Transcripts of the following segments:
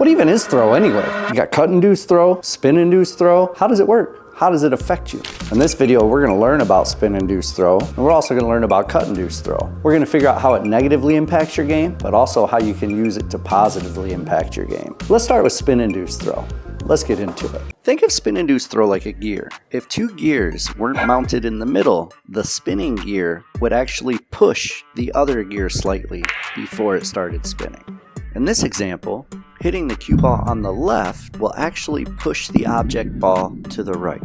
What even is throw anyway? You got cut-induced throw, spin-induced throw. How does it work? How does it affect you? In this video, we're gonna learn about spin-induced throw, and we're also gonna learn about cut-induced throw. We're gonna figure out how it negatively impacts your game, but also how you can use it to positively impact your game. Let's start with spin-induced throw. Let's get into it. Think of spin-induced throw like a gear. If two gears weren't mounted in the middle, the spinning gear would actually push the other gear slightly before it started spinning. In this example, hitting the cue ball on the left will actually push the object ball to the right.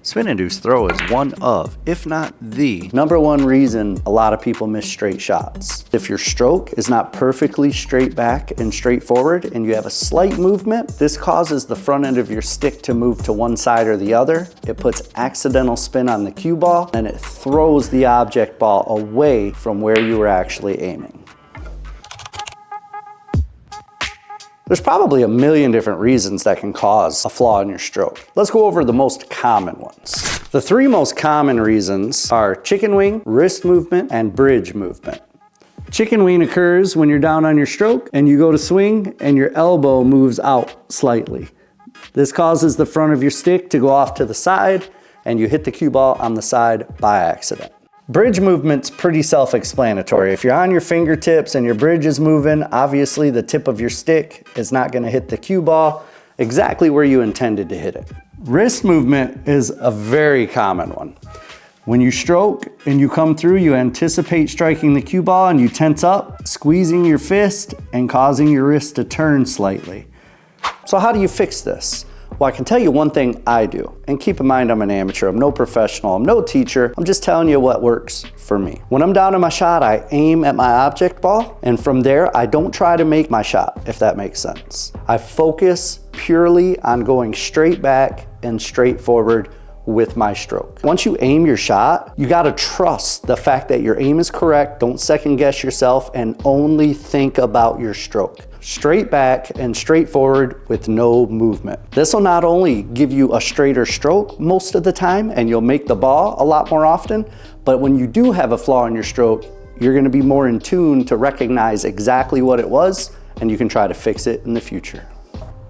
Spin-induced throw is one of, if not the, number one reason a lot of people miss straight shots. If your stroke is not perfectly straight back and straight forward and you have a slight movement, this causes the front end of your stick to move to one side or the other. It puts accidental spin on the cue ball and it throws the object ball away from where you were actually aiming. There's probably a million different reasons that can cause a flaw in your stroke. Let's go over the most common ones. The three most common reasons are chicken wing, wrist movement, and bridge movement. Chicken wing occurs when you're down on your stroke and you go to swing and your elbow moves out slightly. This causes the front of your stick to go off to the side and you hit the cue ball on the side by accident. Bridge movement's pretty self-explanatory. If you're on your fingertips and your bridge is moving, obviously the tip of your stick is not gonna hit the cue ball exactly where you intended to hit it. Wrist movement is a very common one. When you stroke and you come through, you anticipate striking the cue ball and you tense up, squeezing your fist and causing your wrist to turn slightly. So how do you fix this? Well, I can tell you one thing I do, and keep in mind I'm an amateur, I'm no professional, I'm no teacher, I'm just telling you what works for me. When I'm down in my shot, I aim at my object ball, and from there, I don't try to make my shot, if that makes sense. I focus purely on going straight back and straight forward with my stroke. Once you aim your shot, you gotta trust the fact that your aim is correct, don't second guess yourself, and only think about your stroke. Straight back and straight forward with no movement. This will not only give you a straighter stroke most of the time, and you'll make the ball a lot more often, but when you do have a flaw in your stroke, you're gonna be more in tune to recognize exactly what it was, and you can try to fix it in the future.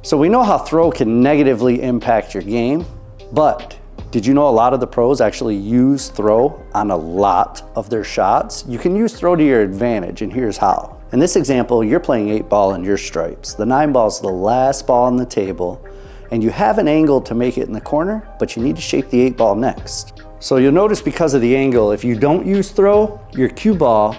So we know how throw can negatively impact your game, but did you know a lot of the pros actually use throw on a lot of their shots? You can use throw to your advantage, and here's how. In this example, you're playing 8-ball in your stripes. The 9-ball is the last ball on the table, and you have an angle to make it in the corner, but you need to shape the 8-ball next. So you'll notice because of the angle, if you don't use throw, your cue ball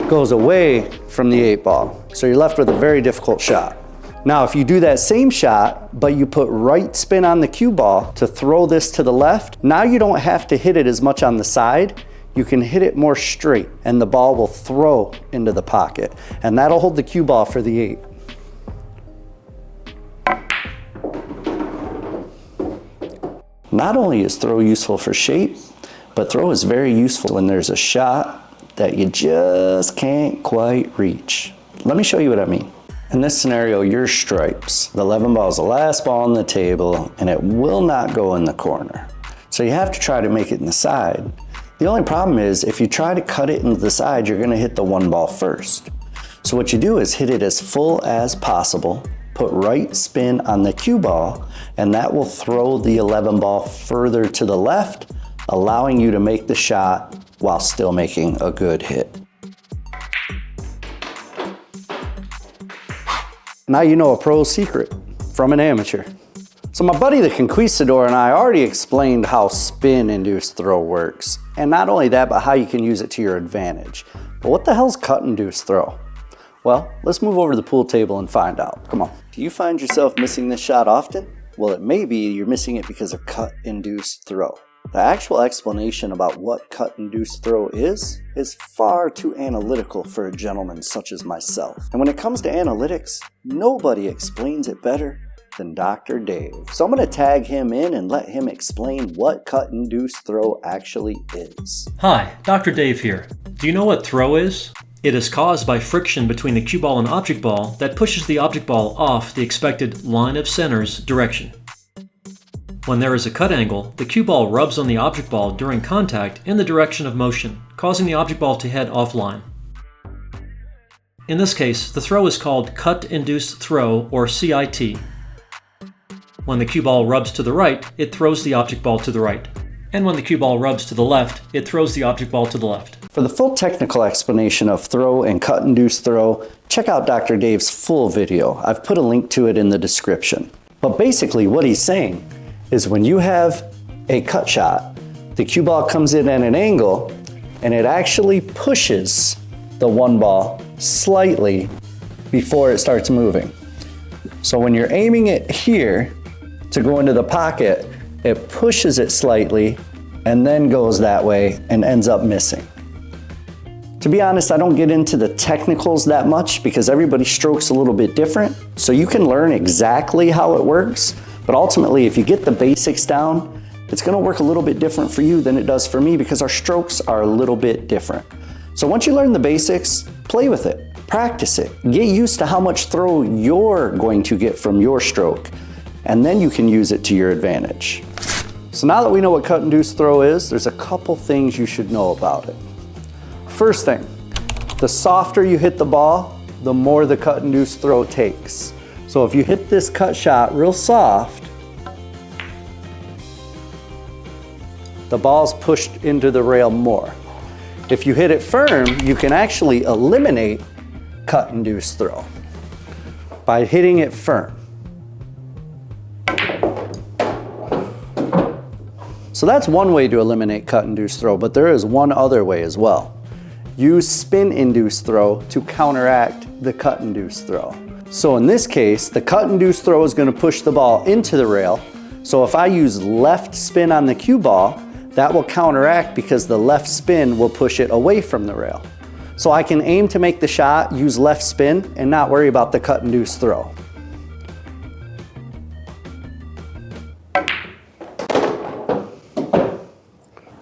goes away from the 8-ball. So you're left with a very difficult shot. Now, if you do that same shot, but you put right spin on the cue ball to throw this to the left, now you don't have to hit it as much on the side. You can hit it more straight and the ball will throw into the pocket, and that'll hold the cue ball for the 8. Not only is throw useful for shape, but throw is very useful when there's a shot that you just can't quite reach. Let me show you what I mean. In this scenario, your stripes. The 11 ball is the last ball on the table and it will not go in the corner. So you have to try to make it in the side. The only problem is if you try to cut it into the side, you're gonna hit the 1 ball first. So what you do is hit it as full as possible, put right spin on the cue ball, and that will throw the 11 ball further to the left, allowing you to make the shot while still making a good hit. Now you know a pro's secret from an amateur. So my buddy the Conquistador and I already explained how spin-induced throw works. And not only that, but how you can use it to your advantage. But what the hell's cut-induced throw? Well, let's move over to the pool table and find out. Come on. Do you find yourself missing this shot often? Well, it may be you're missing it because of cut-induced throw. The actual explanation about what cut-induced throw is far too analytical for a gentleman such as myself. And when it comes to analytics, nobody explains it better than Dr. Dave. So I'm going to tag him in and let him explain what cut-induced throw actually is. Hi, Dr. Dave here. Do you know what throw is? It is caused by friction between the cue ball and object ball that pushes the object ball off the expected line of center's direction. When there is a cut angle, the cue ball rubs on the object ball during contact in the direction of motion, causing the object ball to head offline. In this case, the throw is called cut-induced throw, or CIT. When the cue ball rubs to the right, it throws the object ball to the right. And when the cue ball rubs to the left, it throws the object ball to the left. For the full technical explanation of throw and cut-induced throw, check out Dr. Dave's full video. I've put a link to it in the description. But basically what he's saying is when you have a cut shot, the cue ball comes in at an angle and it actually pushes the one ball slightly before it starts moving. So when you're aiming it here to go into the pocket, it pushes it slightly and then goes that way and ends up missing. To be honest, I don't get into the technicals that much because everybody's stroke's a little bit different. So you can learn exactly how it works, but ultimately if you get the basics down, it's gonna work a little bit different for you than it does for me because our strokes are a little bit different. So once you learn the basics, play with it, practice it, get used to how much throw you're going to get from your stroke, and then you can use it to your advantage. So now that we know what cut-induced throw is, there's a couple things you should know about it. First thing, the softer you hit the ball, the more the cut-induced throw takes. So if you hit this cut shot real soft, the ball's pushed into the rail more. If you hit it firm, you can actually eliminate cut-induced throw by hitting it firm. So that's one way to eliminate cut-induced throw, but there is one other way as well. Use spin-induced throw to counteract the cut-induced throw. So in this case, the cut-induced throw is going to push the ball into the rail. So if I use left spin on the cue ball, that will counteract because the left spin will push it away from the rail. So I can aim to make the shot, use left spin, and not worry about the cut-induced throw.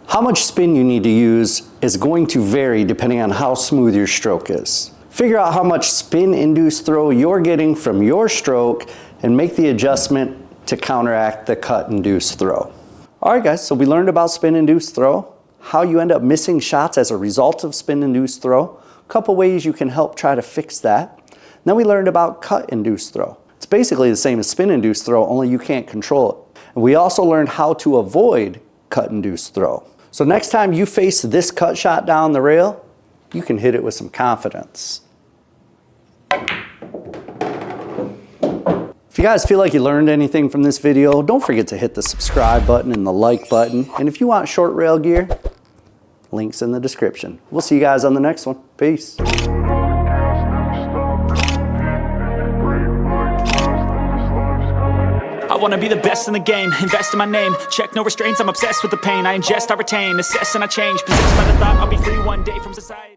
How much spin you need to use is going to vary depending on how smooth your stroke is. Figure out how much spin-induced throw you're getting from your stroke and make the adjustment to counteract the cut-induced throw. All right guys, so we learned about spin-induced throw, how you end up missing shots as a result of spin-induced throw, a couple ways you can help try to fix that. Then we learned about cut-induced throw. It's basically the same as spin-induced throw, only you can't control it. And we also learned how to avoid cut-induced throw. So next time you face this cut shot down the rail, you can hit it with some confidence. If you guys feel like you learned anything from this video, don't forget to hit the subscribe button and the like button. And if you want short rail gear, links in the description. We'll see you guys on the next one. Peace. I wanna be the best in the game, invest in my name. Check no restraints, I'm obsessed with the pain. I ingest, I retain, assess and I change. Possessed by the thought I'll be free one day from society.